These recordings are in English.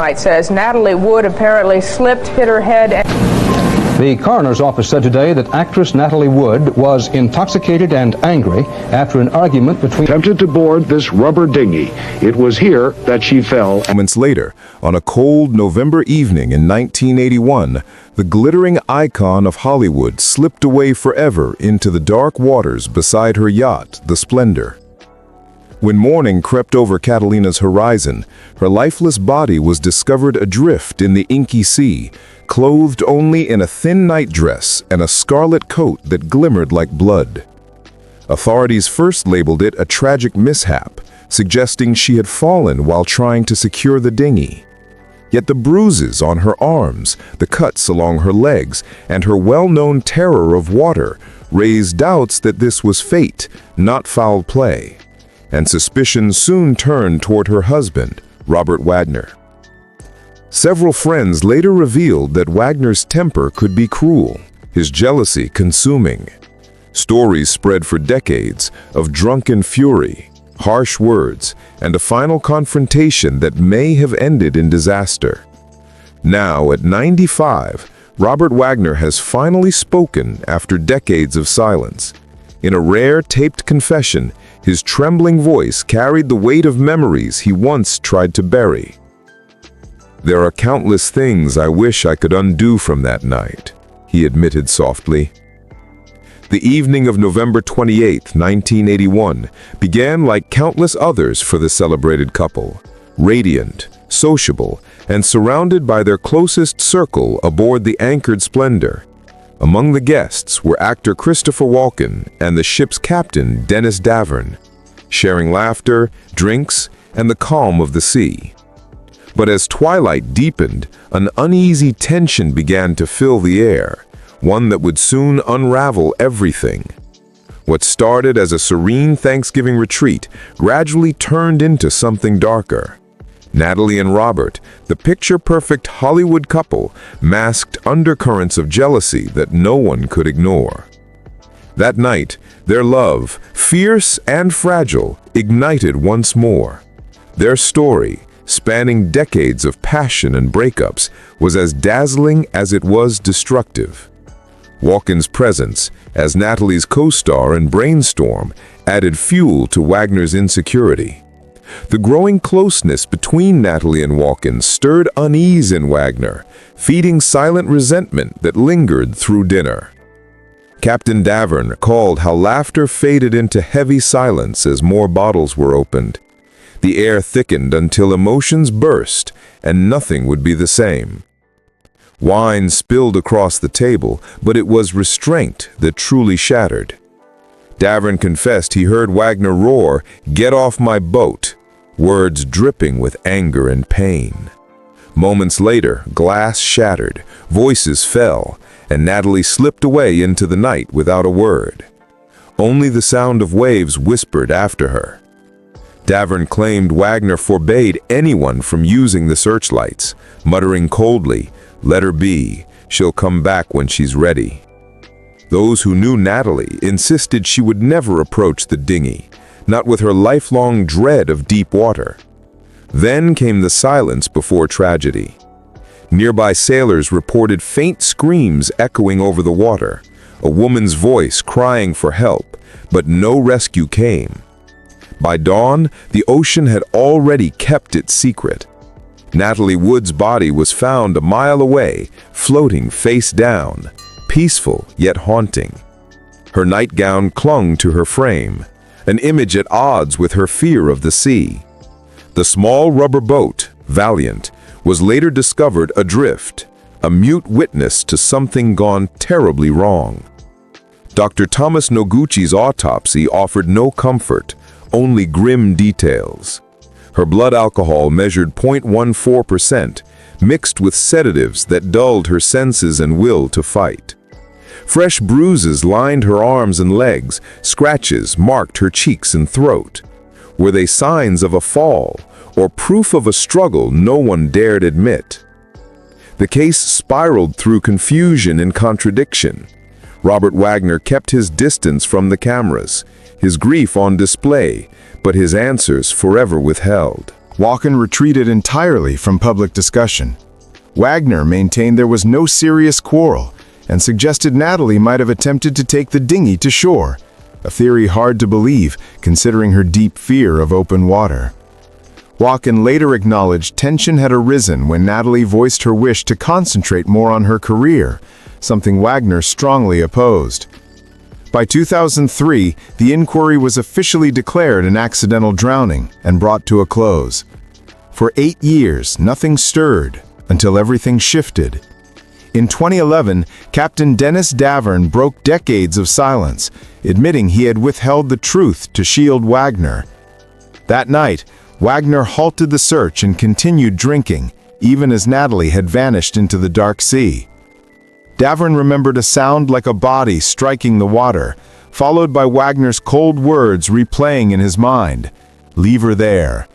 Says Natalie Wood apparently slipped, hit her head. The coroner's office said today that actress Natalie Wood was intoxicated and angry after an argument between... Attempted to board this rubber dinghy. It was here that she fell. Moments later, on a cold November evening in 1981, the glittering icon of Hollywood slipped away forever into the dark waters beside her yacht, the Splendor. When morning crept over Catalina's horizon, her lifeless body was discovered adrift in the inky sea, clothed only in a thin nightdress and a scarlet coat that glimmered like blood. Authorities first labeled it a tragic mishap, suggesting she had fallen while trying to secure the dinghy. Yet the bruises on her arms, the cuts along her legs, and her well-known terror of water raised doubts that this was fate, not foul play. And suspicion soon turned toward her husband, Robert Wagner. Several friends later revealed that Wagner's temper could be cruel, his jealousy consuming. Stories spread for decades of drunken fury, harsh words, and a final confrontation that may have ended in disaster. Now, at 95, Robert Wagner has finally spoken after decades of silence. In a rare taped confession, his trembling voice carried the weight of memories he once tried to bury. "There are countless things I wish I could undo from that night," he admitted softly. The evening of November 28, 1981, began like countless others for the celebrated couple, radiant, sociable, and surrounded by their closest circle aboard the anchored Splendor. Among the guests were actor Christopher Walken and the ship's captain, Dennis Davern, sharing laughter, drinks, and the calm of the sea. But as twilight deepened, an uneasy tension began to fill the air, one that would soon unravel everything. What started as a serene Thanksgiving retreat gradually turned into something darker. Natalie and Robert, the picture-perfect Hollywood couple, masked undercurrents of jealousy that no one could ignore. That night, their love, fierce and fragile, ignited once more. Their story, spanning decades of passion and breakups, was as dazzling as it was destructive. Walken's presence, as Natalie's co-star in Brainstorm, added fuel to Wagner's insecurity. The growing closeness between Natalie and Walken stirred unease in Wagner, feeding silent resentment that lingered through dinner. Captain Davern recalled how laughter faded into heavy silence as more bottles were opened. The air thickened until emotions burst, and nothing would be the same. Wine spilled across the table, but it was restraint that truly shattered. Davern confessed he heard Wagner roar, "Get off my boat," words dripping with anger and pain. Moments later, glass shattered, voices fell, and Natalie slipped away into the night without a word. Only the sound of waves whispered after her. Davern claimed Wagner forbade anyone from using the searchlights, muttering coldly, "Let her be, she'll come back when she's ready." Those who knew Natalie insisted she would never approach the dinghy, not with her lifelong dread of deep water. Then came the silence before tragedy. Nearby sailors reported faint screams echoing over the water, a woman's voice crying for help, but no rescue came. By dawn, the ocean had already kept its secret. Natalie Wood's body was found a mile away, floating face down, peaceful yet haunting. Her nightgown clung to her frame, an image at odds with her fear of the sea. The small rubber boat, Valiant, was later discovered adrift, a mute witness to something gone terribly wrong. Dr. Thomas Noguchi's autopsy offered no comfort, only grim details. Her blood alcohol measured 0.14%, mixed with sedatives that dulled her senses and will to fight. Fresh bruises lined her arms and legs, scratches marked her cheeks and throat. Were they signs of a fall, or proof of a struggle no one dared admit? The case spiraled through confusion and contradiction. Robert Wagner kept his distance from the cameras, his grief on display, but his answers forever withheld. Wagner retreated entirely from public discussion. Wagner maintained there was no serious quarrel and suggested Natalie might have attempted to take the dinghy to shore, a theory hard to believe considering her deep fear of open water. Wagner later acknowledged tension had arisen when Natalie voiced her wish to concentrate more on her career, something Wagner strongly opposed. By 2003, the inquiry was officially declared an accidental drowning and brought to a close. For 8 years, nothing stirred until everything shifted. In 2011, Captain Dennis Davern broke decades of silence, admitting he had withheld the truth to shield Wagner. That night, Wagner halted the search and continued drinking, even as Natalie had vanished into the dark sea. Davern remembered a sound like a body striking the water, followed by Wagner's cold words replaying in his mind, "Leave her there."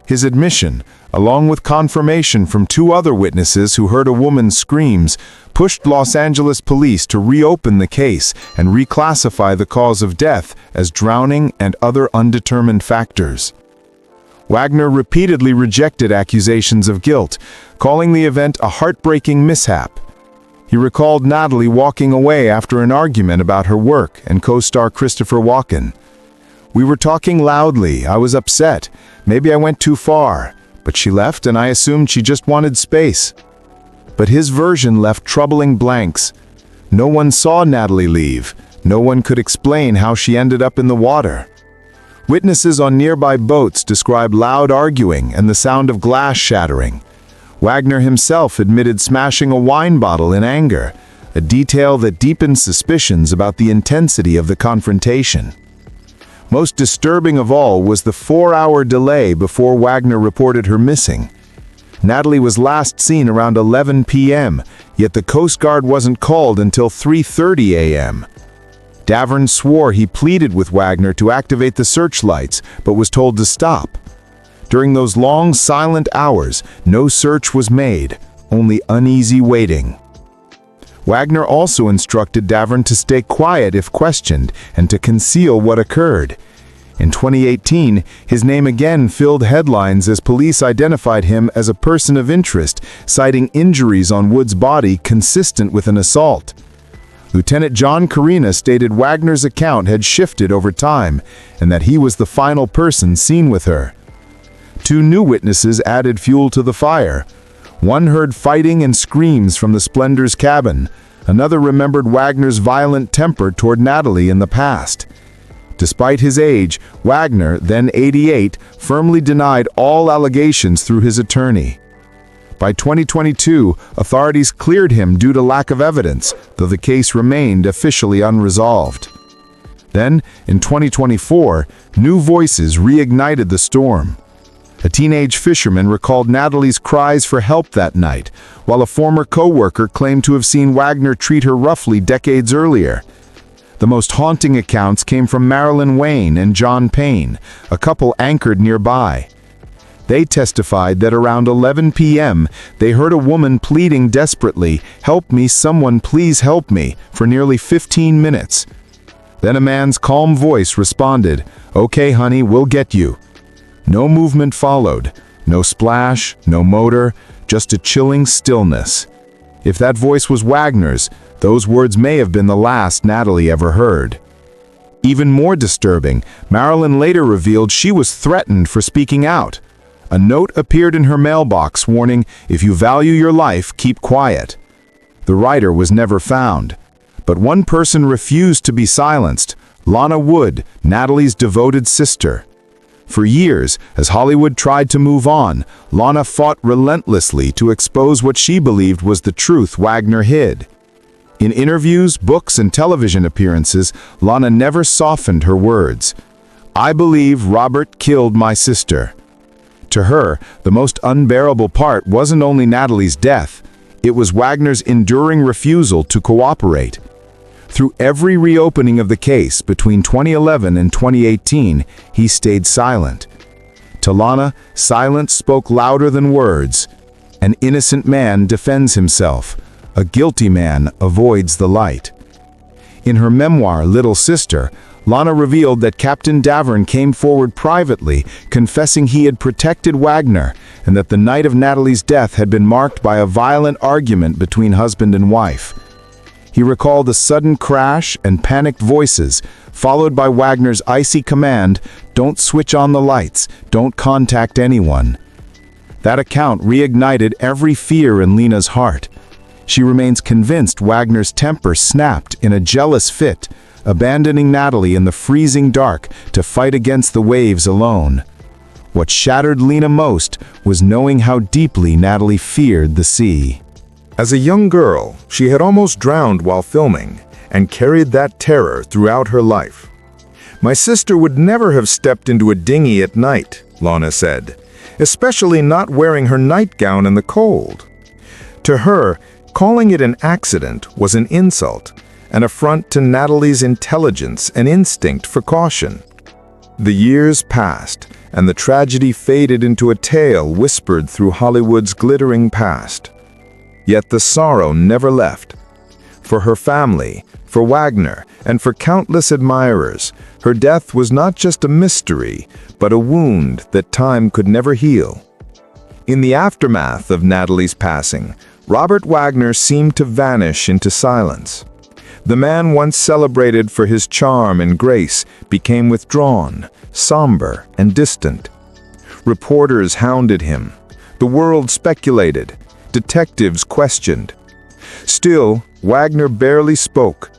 His admission, along with confirmation from 2 other witnesses who heard a woman's screams, pushed Los Angeles police to reopen the case and reclassify the cause of death as drowning and other undetermined factors. Wagner repeatedly rejected accusations of guilt, calling the event a heartbreaking mishap. He recalled Natalie walking away after an argument about her work and co-star Christopher Walken. "We were talking loudly, I was upset, maybe I went too far, but she left and I assumed she just wanted space." But his version left troubling blanks. No one saw Natalie leave, no one could explain how she ended up in the water. Witnesses on nearby boats described loud arguing and the sound of glass shattering. Wagner himself admitted smashing a wine bottle in anger, a detail that deepened suspicions about the intensity of the confrontation. Most disturbing of all was the 4-hour delay before Wagner reported her missing. Natalie was last seen around 11 p.m., yet the Coast Guard wasn't called until 3:30 a.m. Davern swore he pleaded with Wagner to activate the searchlights, but was told to stop. During those long, silent hours, no search was made, only uneasy waiting. Wagner also instructed Davern to stay quiet if questioned and to conceal what occurred. In 2018, his name again filled headlines as police identified him as a person of interest, citing injuries on Wood's body consistent with an assault. Lieutenant John Carina stated Wagner's account had shifted over time and that he was the final person seen with her. 2 new witnesses added fuel to the fire. One heard fighting and screams from the Splendor's cabin. Another remembered Wagner's violent temper toward Natalie in the past. Despite his age, Wagner, then 88, firmly denied all allegations through his attorney. By 2022, authorities cleared him due to lack of evidence, though the case remained officially unresolved. Then, in 2024, new voices reignited the storm. A teenage fisherman recalled Natalie's cries for help that night, while a former co-worker claimed to have seen Wagner treat her roughly decades earlier. The most haunting accounts came from Marilyn Wayne and John Payne, a couple anchored nearby. They testified that around 11 p.m., they heard a woman pleading desperately, "Help me, someone please help me," for nearly 15 minutes. Then a man's calm voice responded, "Okay, honey, we'll get you." No movement followed, no splash, no motor, just a chilling stillness. If that voice was Wagner's, those words may have been the last Natalie ever heard. Even more disturbing, Marilyn later revealed she was threatened for speaking out. A note appeared in her mailbox warning, "If you value your life, keep quiet." The writer was never found. But one person refused to be silenced, Lana Wood, Natalie's devoted sister. For years, as Hollywood tried to move on, Lana fought relentlessly to expose what she believed was the truth Wagner hid. In interviews, books, and television appearances, Lana never softened her words. "I believe Robert killed my sister." To her, the most unbearable part wasn't only Natalie's death, it was Wagner's enduring refusal to cooperate. Through every reopening of the case between 2011 and 2018, he stayed silent. To Lana, silence spoke louder than words. An innocent man defends himself. A guilty man avoids the light. In her memoir, Little Sister, Lana revealed that Captain Davern came forward privately, confessing he had protected Wagner, and that the night of Natalie's death had been marked by a violent argument between husband and wife. He recalled a sudden crash and panicked voices, followed by Wagner's icy command, "Don't switch on the lights, don't contact anyone." That account reignited every fear in Lena's heart. She remains convinced Wagner's temper snapped in a jealous fit, abandoning Natalie in the freezing dark to fight against the waves alone. What shattered Lena most was knowing how deeply Natalie feared the sea. As a young girl, she had almost drowned while filming and carried that terror throughout her life. "My sister would never have stepped into a dinghy at night," Lana said, "especially not wearing her nightgown in the cold." To her, calling it an accident was an insult, an affront to Natalie's intelligence and instinct for caution. The years passed, and the tragedy faded into a tale whispered through Hollywood's glittering past. Yet the sorrow never left. For her family, for Wagner, and for countless admirers, her death was not just a mystery, but a wound that time could never heal. In the aftermath of Natalie's passing, Robert Wagner seemed to vanish into silence. The man once celebrated for his charm and grace became withdrawn, somber, and distant. Reporters hounded him. The world speculated. Detectives questioned. Still, Wagner barely spoke,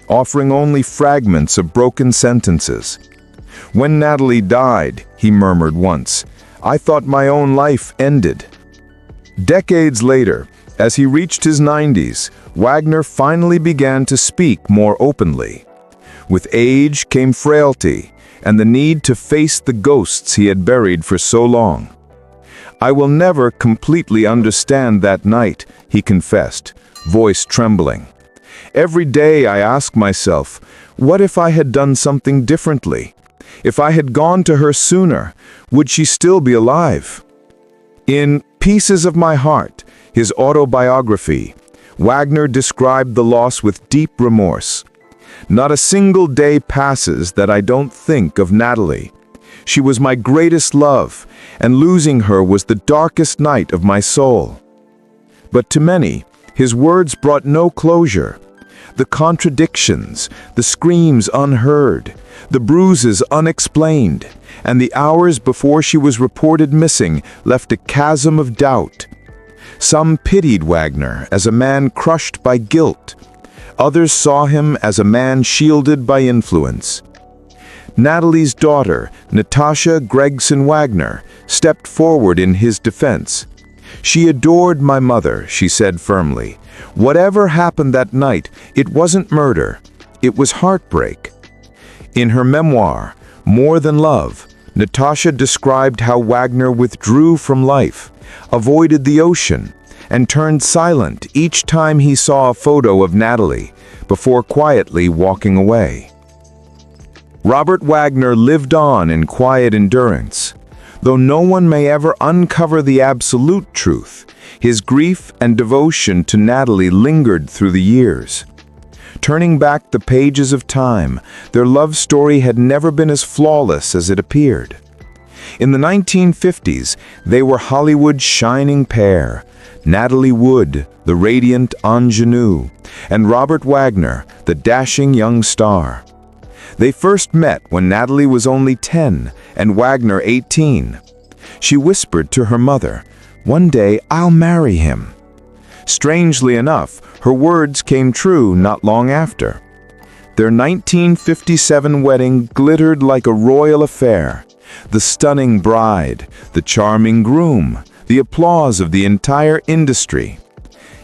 offering only fragments of broken sentences. "When Natalie died," he murmured once, "I thought my own life ended." Decades later, as he reached his 90s, Wagner finally began to speak more openly. With age came frailty and the need to face the ghosts he had buried for so long. "I will never completely understand that night," he confessed, voice trembling. "Every day I ask myself, what if I had done something differently? If I had gone to her sooner, would she still be alive?" In Pieces of My Heart, his autobiography, Wagner described the loss with deep remorse. "Not a single day passes that I don't think of Natalie. She was my greatest love, and losing her was the darkest night of my soul." But to many, his words brought no closure. The contradictions, the screams unheard, the bruises unexplained, and the hours before she was reported missing left a chasm of doubt. Some pitied Wagner as a man crushed by guilt. Others saw him as a man shielded by influence. Natalie's daughter, Natasha Gregson Wagner, stepped forward in his defense. "She adored my mother," she said firmly. "Whatever happened that night, it wasn't murder. It was heartbreak." In her memoir, More Than Love, Natasha described how Wagner withdrew from life, avoided the ocean, and turned silent each time he saw a photo of Natalie, before quietly walking away. Robert Wagner lived on in quiet endurance. Though no one may ever uncover the absolute truth, his grief and devotion to Natalie lingered through the years. Turning back the pages of time, their love story had never been as flawless as it appeared. In the 1950s, they were Hollywood's shining pair, Natalie Wood, the radiant ingenue, and Robert Wagner, the dashing young star. They first met when Natalie was only 10 and Wagner 18. She whispered to her mother, "One day I'll marry him." Strangely enough, her words came true not long after. Their 1957 wedding glittered like a royal affair. The stunning bride, the charming groom, the applause of the entire industry.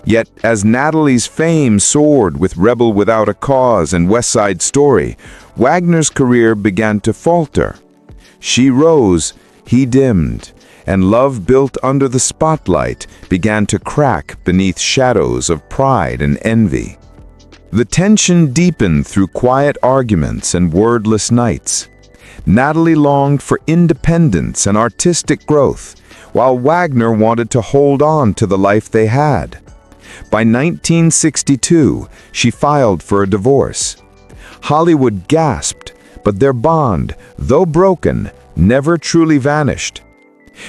Yet, as Natalie's fame soared with Rebel Without a Cause and West Side Story, Wagner's career began to falter. She rose, he dimmed, and love built under the spotlight began to crack beneath shadows of pride and envy. The tension deepened through quiet arguments and wordless nights. Natalie longed for independence and artistic growth, while Wagner wanted to hold on to the life they had. By 1962, she filed for a divorce. Hollywood gasped, But their bond, though broken, never truly vanished.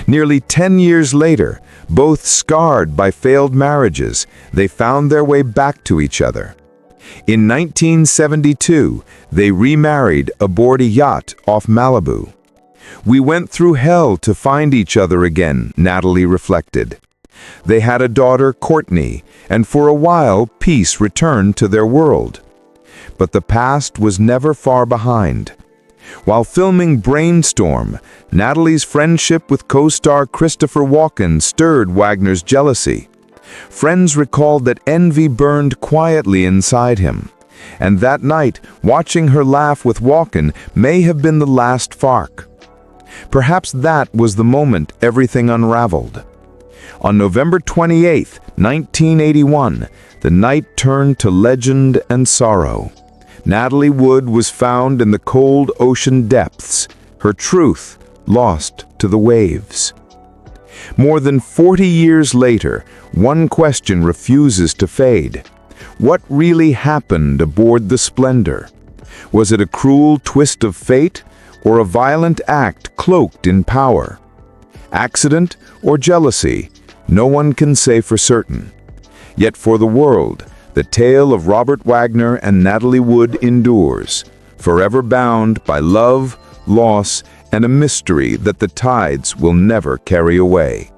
Nearly 10 years later, both scarred by failed marriages, they found their way back to each other. In 1972, they remarried aboard a yacht off Malibu. "We went through hell to find each other again," Natalie reflected. They had a daughter, Courtney, and for a while peace returned to their world. But the past was never far behind. While filming Brainstorm, Natalie's friendship with co-star Christopher Walken stirred Wagner's jealousy. Friends recalled that envy burned quietly inside him, and that night, watching her laugh with Walken may have been the last spark. Perhaps that was the moment everything unraveled. On November 28, 1981, the night turned to legend and sorrow. Natalie Wood was found in the cold ocean depths, her truth lost to the waves. More than 40 years later, one question refuses to fade. What really happened aboard the Splendor? Was it a cruel twist of fate, or a violent act cloaked in power? Accident or jealousy? No one can say for certain. Yet for the world, the tale of Robert Wagner and Natalie Wood endures, forever bound by love, loss, and a mystery that the tides will never carry away.